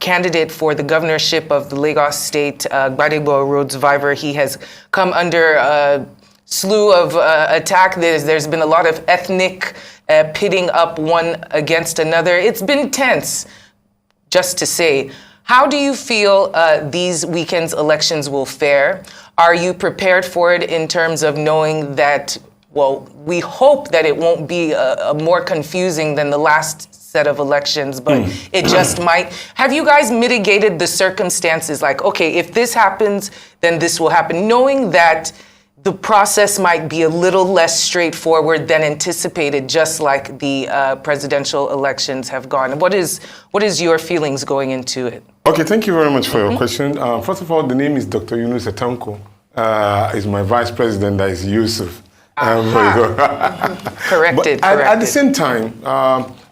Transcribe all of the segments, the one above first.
Candidate for the governorship of the Lagos State, Gbadebo road survivor. He has come under a slew of attack. There's been a lot of ethnic pitting up one against another. It's been tense, just to say. How do you feel these weekend's elections will fare? Are you prepared for it in terms of knowing that, well, we hope that it won't be a more confusing than the last set of elections, but it just might. Have you guys mitigated the circumstances? Like, okay, if this happens, then this will happen, knowing that the process might be a little less straightforward than anticipated, just like the presidential elections have gone. What is your feelings going into it? Okay, thank you very much for your question. First of all, the name is Dr. Yunusa Tanko. Is my vice president, that is Yusuf. Corrected. At the same time,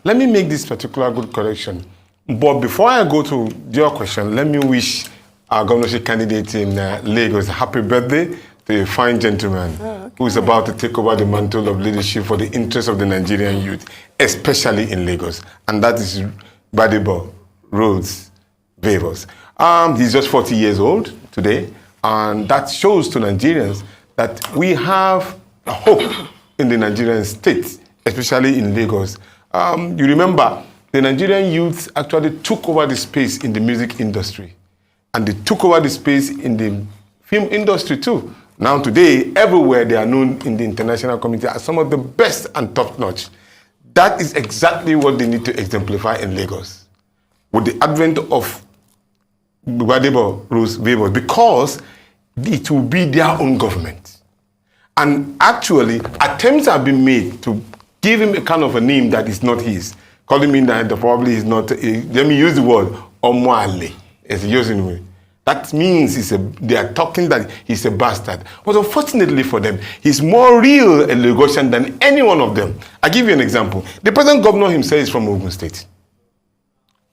let me make this particular good correction. But before I go to your question, let me wish our governorship candidate in Lagos a happy birthday to a fine gentleman who is about to take over the mantle of leadership for the interests of the Nigerian youth, especially in Lagos. And that is Gbadebo Roads Favors. He's just 40 years old today, and that shows to Nigerians that we have hope in the Nigerian state, especially in Lagos. You remember, the Nigerian youth actually took over the space in the music industry, and they took over the space in the film industry too. Now today, everywhere they are known in the international community as some of the best and top-notch. That is exactly what they need to exemplify in Lagos with the advent of Gbadebo Roads Favors, because it will be their own government. And actually, attempts have been made to give him a kind of a name that is not his, calling him that probably is not, let me use the word, Omoale, as using way. That means they are talking that he's a bastard. But unfortunately for them, he's more real a Lagosian than any one of them. I'll give you an example. The present governor himself is from Ogun State.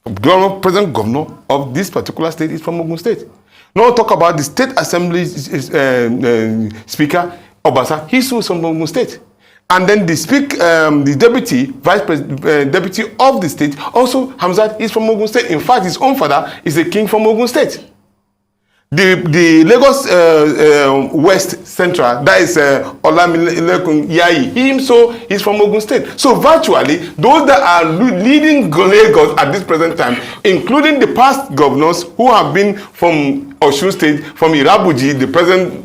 Present governor of this particular state is from Ogun State. Now talk about the state assembly speaker, Obasa, he's from Ogun State. And then the deputy, deputy of the state, also Hamzat, is from Ogun State. In fact, his own father is a king from Ogun State. The Lagos West Central, that is Olamilekun Yayi, he is from Ogun State. So virtually, those that are leading Lagos at this present time, including the past governors who have been from Osun State, from Irabuji, the present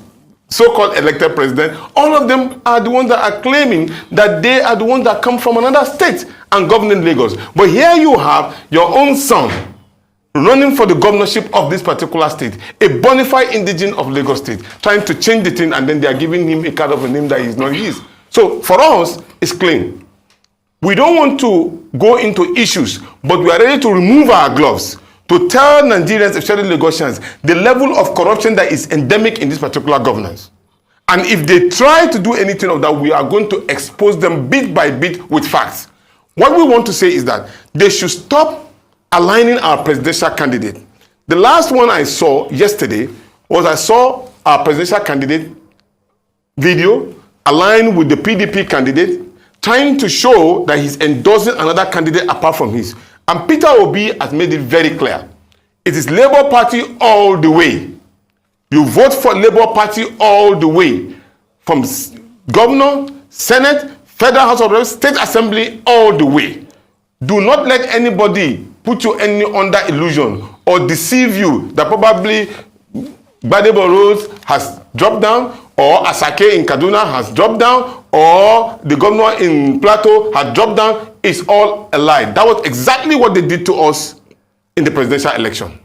so-called elected president, all of them are the ones that are claiming that they are the ones that come from another state and governing Lagos. But here you have your own son running for the governorship of this particular state, a bona fide indigene of Lagos State, trying to change the thing, and then they are giving him a kind of a name that is not his. So for us, it's clean. We don't want to go into issues, but we are ready to remove our gloves to tell Nigerians, especially Lagosians, the level of corruption that is endemic in this particular governance. And if they try to do anything of that, we are going to expose them bit by bit with facts. What we want to say is that they should stop aligning our presidential candidate. The last one I saw yesterday was I saw our presidential candidate video aligned with the PDP candidate, trying to show that he's endorsing another candidate apart from his. And Peter Obi has made it very clear. It is Labour Party all the way. You vote for Labour Party all the way. From governor, Senate, Federal House of Reps, State Assembly, all the way. Do not let anybody put you under illusion or deceive you that probably Gbadebo Roads has dropped down, or Asake in Kaduna has dropped down, or the governor in Plateau has dropped down. It's all a lie. That was exactly what they did to us in the presidential election.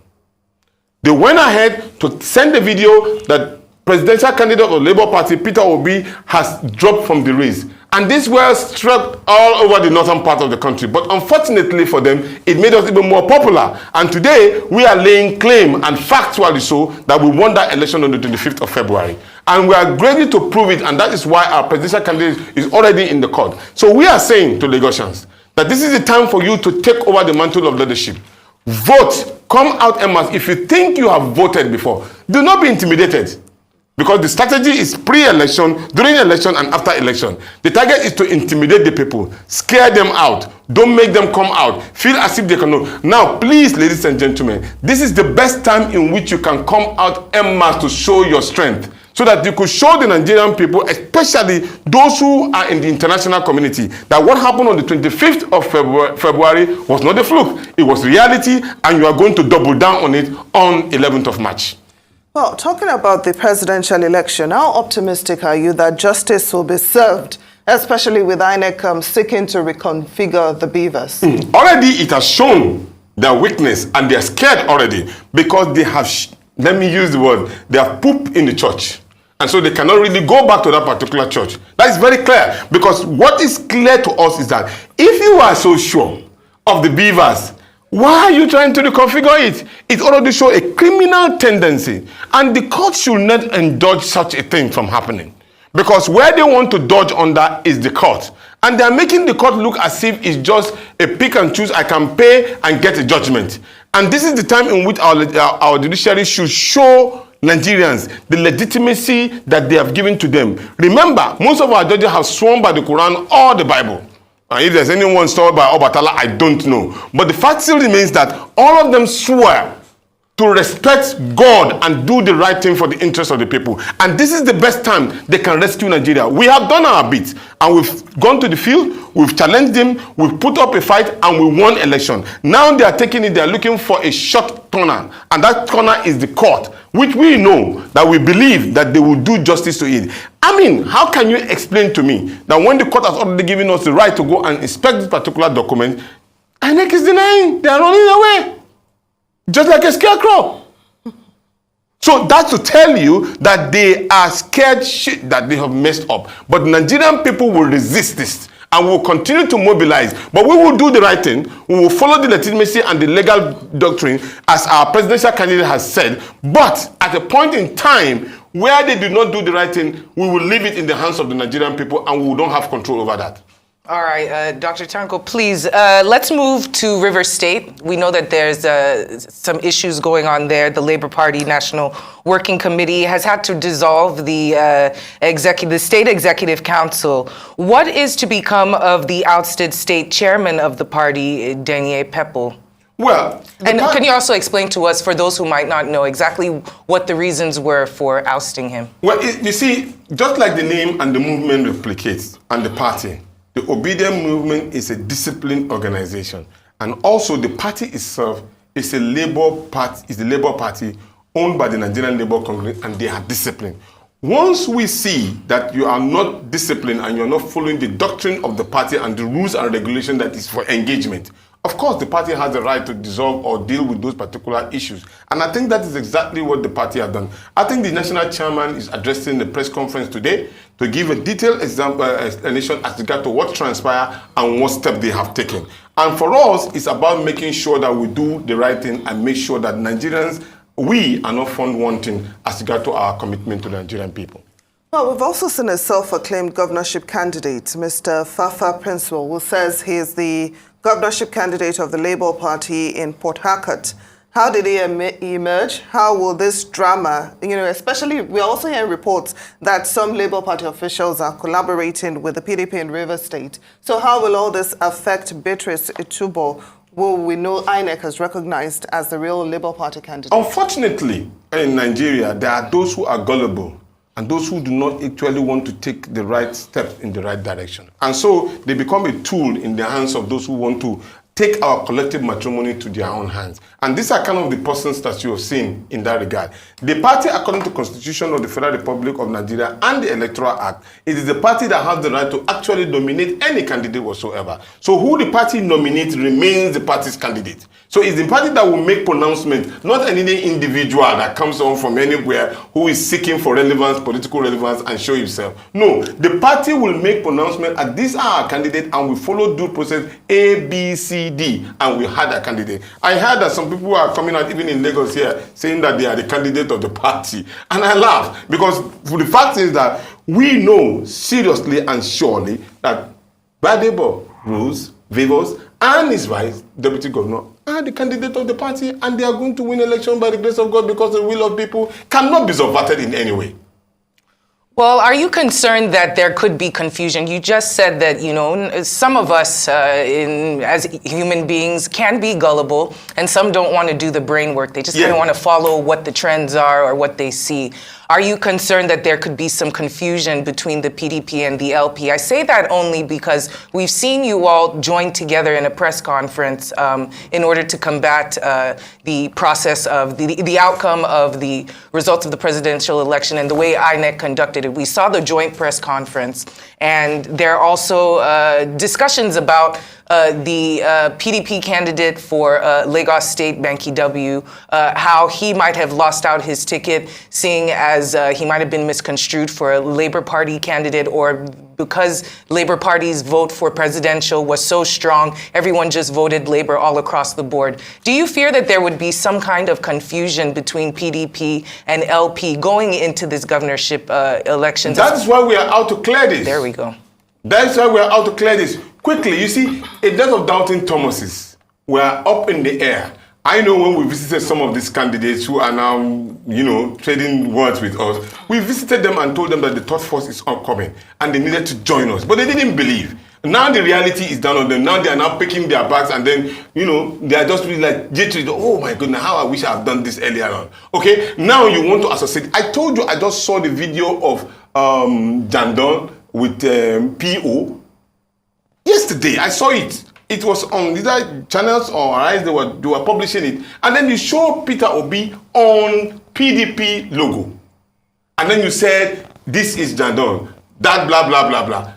They went ahead to send the video that presidential candidate of the Labour Party, Peter Obi, has dropped from the race. And this was struck all over the northern part of the country. But unfortunately for them, it made us even more popular. And today, we are laying claim, and factually so, that we won that election on the 25th of February. And we are ready to prove it, and that is why our presidential candidate is already in the court. So we are saying to Lagosians that this is the time for you to take over the mantle of leadership. Vote. Come out en masse. If you think you have voted before, do not be intimidated. Because the strategy is pre-election, during election, and after election. The target is to intimidate the people, scare them out, don't make them come out, feel as if they can know. Now, please, ladies and gentlemen, this is the best time in which you can come out en masse to show your strength, so that you could show the Nigerian people, especially those who are in the international community, that what happened on the 25th of February was not a fluke. It was reality, and you are going to double down on it on 11th of March. Well, talking about the presidential election, how optimistic are you that justice will be served, especially with INEC seeking to reconfigure the beavers? Already it has shown their weakness, and they are scared already, because they have, let me use the word, they have poop in the church. And so they cannot really go back to that particular church. That is very clear, because what is clear to us is that if you are so sure of the beavers, why are you trying to reconfigure it? It already shows a criminal tendency, and the court should not indulge such a thing from happening. Because where they want to dodge under is the court. And they are making the court look as if it's just a pick and choose, I can pay and get a judgment. And this is the time in which our judiciary should show Nigerians the legitimacy that they have given to them. Remember, most of our judges have sworn by the Quran or the Bible. And if there's anyone sworn by Obatala, I don't know. But the fact still remains that all of them swear to respect God and do the right thing for the interest of the people. And this is the best time they can rescue Nigeria. We have done our bit, and we've gone to the field, we've challenged them, we've put up a fight, and we won election. Now they are taking it, they are looking for a short corner, and that corner is the court, which we know that we believe that they will do justice to it. I mean, how can you explain to me that when the court has already given us the right to go and inspect this particular document, INEC is denying, they are running away? Just like a scarecrow. So that's to tell you that they are scared shit that they have messed up. But Nigerian people will resist this and will continue to mobilize. But we will do the right thing. We will follow the legitimacy and the legal doctrine as our presidential candidate has said. But at a point in time where they do not do the right thing, we will leave it in the hands of the Nigerian people, and we don't have control over that. All right, Dr. Tanko, please, let's move to River State. We know that there's some issues going on there. The Labour Party National Working Committee has had to dissolve the State Executive Council. What is to become of the ousted state chairman of the party, Daniel Peppel? Well, and can you also explain to us, for those who might not know, exactly what the reasons were for ousting him? Well, you see, just like the name and the movement replicates, and the party, the OBIdient movement is a disciplined organization, and also the party itself is a Labour Party owned by the Nigerian Labour Congress, and they are disciplined. Once we see that you are not disciplined and you are not following the doctrine of the party and the rules and regulation that is for engagement, of course the party has the right to dissolve or deal with those particular issues. And I think that is exactly what the party has done. I think the national chairman is addressing the press conference today to give a detailed explanation as regard to what transpired and what steps they have taken. And for us, it's about making sure that we do the right thing and make sure that Nigerians, we are not found wanting as regard to our commitment to the Nigerian people. Well, we've also seen a self-acclaimed governorship candidate, Mr. Fafa Prince-Will, who says he is the governorship candidate of the Labour Party in Port Harcourt. How did he emerge? How will this drama, especially, we're also hearing reports that some Labour Party officials are collaborating with the PDP in River State. So how will all this affect Beatrice Itubo, who we know INEC has recognized as the real Labour Party candidate? Unfortunately, in Nigeria, there are those who are gullible and those who do not actually want to take the right steps in the right direction. And so they become a tool in the hands of those who want to take our collective matrimony to their own hands. And these are kind of the persons that you have seen in that regard. The party, according to the Constitution of the Federal Republic of Nigeria and the Electoral Act, it is the party that has the right to actually nominate any candidate whatsoever. So who the party nominates remains the party's candidate. So it's the party that will make pronouncement, not any individual that comes on from anywhere who is seeking for relevance, political relevance, and show himself. No, the party will make pronouncement as these are our candidate, and we follow due process A, B, C, D, and we had a candidate. I heard that some people are coming out, even in Lagos here, saying that they are the candidate of the party. And I laugh, because the fact is that we know seriously and surely that Gbadebo, Rose, Vivos, and his vice, deputy governor, are the candidate of the party, and they are going to win election by the grace of God, because the will of people cannot be subverted in any way. Well, are you concerned that there could be confusion? You just said that, some of us as human beings can be gullible, and some don't want to do the brain work. They just kind of want to follow what the trends are or what they see. Are you concerned that there could be some confusion between the PDP and the LP? I say that only because we've seen you all join together in a press conference in order to combat the process of the outcome of the results of the presidential election and the way INEC conducted it. We saw the joint press conference, and there are also discussions about the PDP candidate for Lagos State, Banky W, how he might have lost out his ticket, seeing as he might have been misconstrued for a Labour Party candidate, or because Labour Party's vote for presidential was so strong, everyone just voted Labour all across the board. Do you fear that there would be some kind of confusion between PDP and LP going into this governorship elections? That's why we are out to clear this. There we go. That's why we are out to clear this. Quickly, you see, a lot of doubting Thomases were up in the air. I know when we visited some of these candidates who are now, trading words with us, we visited them and told them that the third force is upcoming and they needed to join us. But they didn't believe. Now the reality is down on them. Now they are now picking their bags and then, they are just really like, jittery. Oh my goodness, how I wish I had done this earlier on. Okay, now you want to associate. I told you I just saw the video of Jandon with PO. Yesterday, I saw it. It was on either channels or Arise, they were publishing it. And then you show Peter Obi on PDP logo. And then you said, this is Jandon, that blah, blah, blah, blah.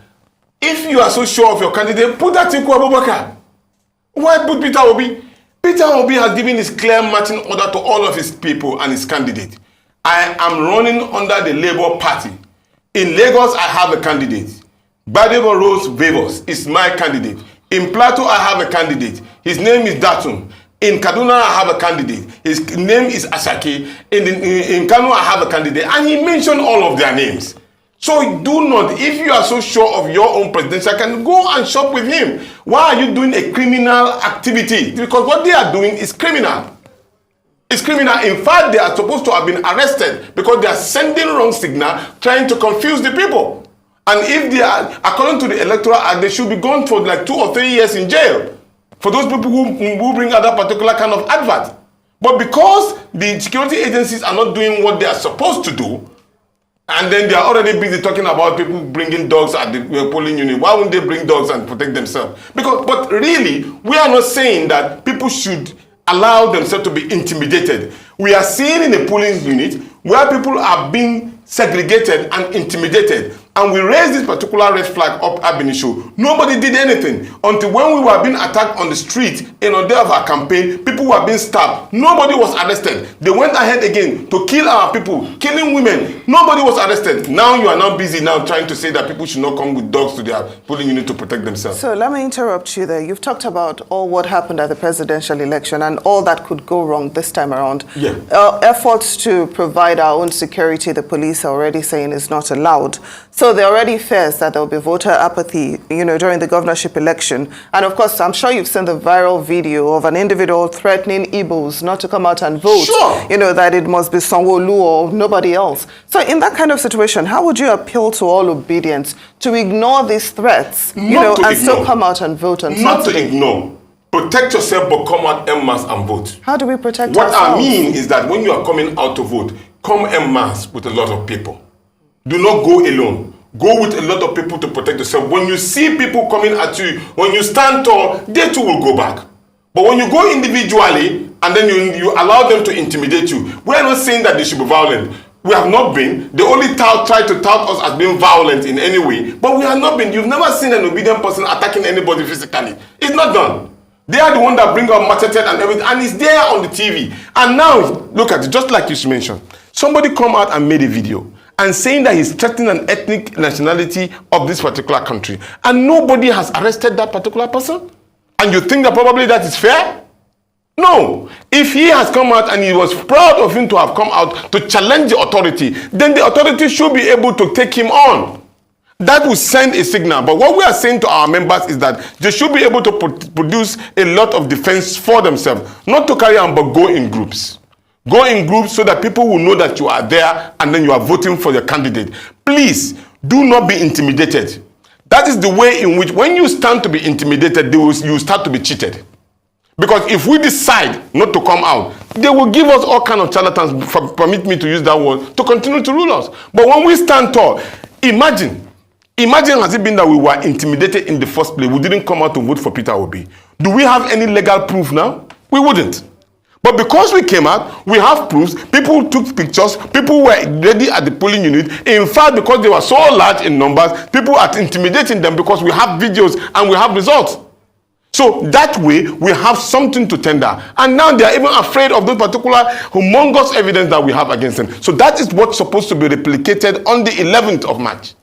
If you are so sure of your candidate, put that Tanko Abubakar. Why put Peter Obi? Peter Obi has given his clear marching order to all of his people and his candidate. I am running under the Labour Party. In Lagos, I have a candidate. Gbadebo Rose Vavos is my candidate. In Plateau, I have a candidate. His name is Datum. In Kaduna, I have a candidate. His name is Asake. In Kano, I have a candidate. And he mentioned all of their names. So do not, if you are so sure of your own presidential candidate, go and shop with him. Why are you doing a criminal activity? Because what they are doing is criminal. It's criminal. In fact, they are supposed to have been arrested because they are sending wrong signal, trying to confuse the people. And if they are, according to the Electoral Act, they should be gone for like 2 or 3 years in jail for those people who bring out that particular kind of advert. But because the security agencies are not doing what they are supposed to do, and then they are already busy talking about people bringing dogs at the polling unit, why wouldn't they bring dogs and protect themselves? But really, we are not saying that people should allow themselves to be intimidated. We are seeing in a polling unit where people are being segregated and intimidated. And we raised this particular red flag up at Benisho. Nobody did anything until when we were being attacked on the street in the day of our campaign, people were being stabbed. Nobody was arrested. They went ahead again to kill our people, killing women. Nobody was arrested. Now you are now busy now trying to say that people should not come with dogs to their polling unit to protect themselves. So let me interrupt you there. You've talked about all what happened at the presidential election and all that could go wrong this time around. Yeah. Efforts to provide our own security, the police are already saying is not allowed. So there already fears that there will be voter apathy, during the governorship election. And of course, I'm sure you've seen the viral video of an individual threatening Igbos not to come out and vote. Sure. That it must be Sanwo-Olu or nobody else. So in that kind of situation, how would you appeal to all obedience to ignore these threats, and still come out and vote on Saturday? Not to ignore. Protect yourself, but come out en masse and vote. How do we protect ourselves? What I mean is that when you are coming out to vote, come en masse with a lot of people. Do not go alone. Go with a lot of people to protect yourself. When you see people coming at you, when you stand tall, they too will go back. But when you go individually and then you allow them to intimidate you, we are not saying that they should be violent. We have not been. They only try to tout us as being violent in any way. But we have not been. You've never seen an obedient person attacking anybody physically. It's not done. They are the one that bring up machete and everything, and it's there on the TV. And now, look at it, just like you mentioned. Somebody come out and made a video and saying that he's threatening an ethnic nationality of this particular country. And nobody has arrested that particular person? And you think that probably that is fair? No. If he has come out and he was proud of him to have come out to challenge the authority, then the authority should be able to take him on. That will send a signal. But what we are saying to our members is that they should be able to produce a lot of defense for themselves. Not to carry on, but go in groups. Go in groups so that people will know that you are there and then you are voting for your candidate. Please, do not be intimidated. That is the way in which when you stand to be intimidated, you start to be cheated. Because if we decide not to come out, they will give us all kinds of charlatans, permit me to use that word, to continue to rule us. But when we stand tall, imagine has it been that we were intimidated in the first place, we didn't come out to vote for Peter Obi. Do we have any legal proof now? We wouldn't. But because we came out, we have proofs, people took pictures, people were ready at the polling unit. In fact, because they were so large in numbers, people are intimidating them because we have videos and we have results. So that way, we have something to tender. And now they are even afraid of those particular humongous evidence that we have against them. So that is what's supposed to be replicated on the 11th of March.